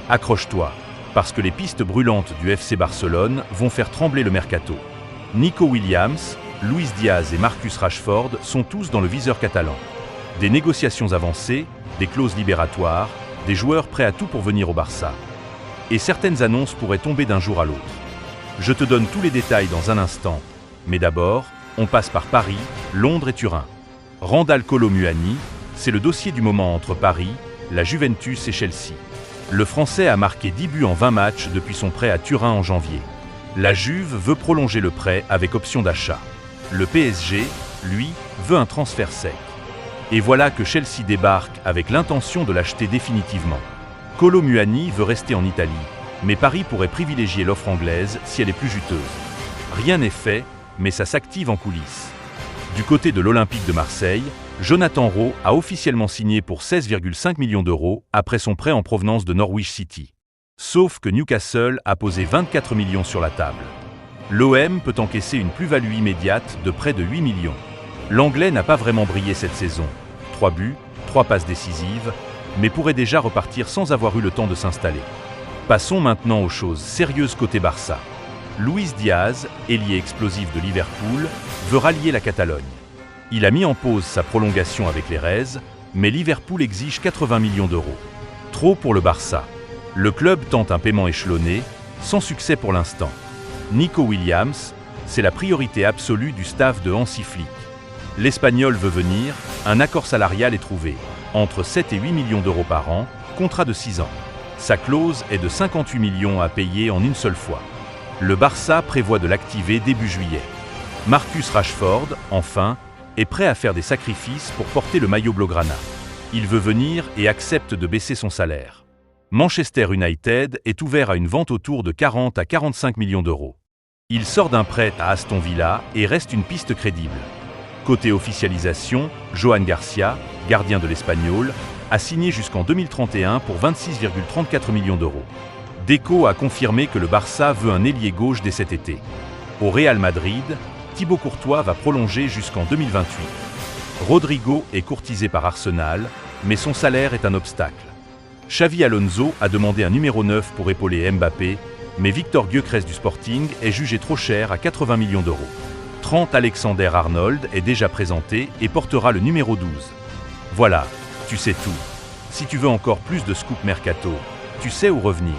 Accroche-toi, parce que les pistes brûlantes du FC Barcelone vont faire trembler le mercato. Nico Williams, Luis Diaz et Marcus Rashford sont tous dans le viseur catalan. Des négociations avancées, des clauses libératoires, des joueurs prêts à tout pour venir au Barça. Et certaines annonces pourraient tomber d'un jour à l'autre. Je te donne tous les détails dans un instant, mais d'abord, on passe par Paris, Londres et Turin. Randal Kolo Muani, c'est le dossier du moment entre Paris, la Juventus et Chelsea. Le Français a marqué 10 buts en 20 matchs depuis son prêt à Turin en janvier. La Juve veut prolonger le prêt avec option d'achat. Le PSG, lui, veut un transfert sec. Et voilà que Chelsea débarque avec l'intention de l'acheter définitivement. Kolo Muani veut rester en Italie, mais Paris pourrait privilégier l'offre anglaise si elle est plus juteuse. Rien n'est fait, mais ça s'active en coulisses. Du côté de l'Olympique de Marseille, Jonathan Rowe a officiellement signé pour 16,5 millions d'euros après son prêt en provenance de Norwich City. Sauf que Newcastle a posé 24 millions sur la table. L'OM peut encaisser une plus-value immédiate de près de 8 millions. L'Anglais n'a pas vraiment brillé cette saison. 3 buts, 3 passes décisives, mais pourrait déjà repartir sans avoir eu le temps de s'installer. Passons maintenant aux choses sérieuses côté Barça. Luis Diaz, ailier explosif de Liverpool, veut rallier la Catalogne. Il a mis en pause sa prolongation avec les Reds, mais Liverpool exige 80 millions d'euros. Trop pour le Barça. Le club tente un paiement échelonné, sans succès pour l'instant. Nico Williams, c'est la priorité absolue du staff de Hansi Flick. L'Espagnol veut venir, un accord salarial est trouvé, entre 7 et 8 millions d'euros par an, contrat de 6 ans. Sa clause est de 58 millions à payer en une seule fois. Le Barça prévoit de l'activer début juillet. Marcus Rashford, enfin, est prêt à faire des sacrifices pour porter le maillot blaugrana. Il veut venir et accepte de baisser son salaire. Manchester United est ouvert à une vente autour de 40 à 45 millions d'euros. Il sort d'un prêt à Aston Villa et reste une piste crédible. Côté officialisation, Johan Garcia, gardien de l'Espagnol, a signé jusqu'en 2031 pour 26,34 millions d'euros. Deco a confirmé que le Barça veut un ailier gauche dès cet été. Au Real Madrid, Thibaut Courtois va prolonger jusqu'en 2028. Rodrigo est courtisé par Arsenal, mais son salaire est un obstacle. Xavi Alonso a demandé un numéro 9 pour épauler Mbappé, mais Victor Gyökeres du Sporting est jugé trop cher à 80 millions d'euros. Trent Alexander-Arnold est déjà présenté et portera le numéro 12. Voilà, tu sais tout. Si tu veux encore plus de scoop mercato, tu sais où revenir.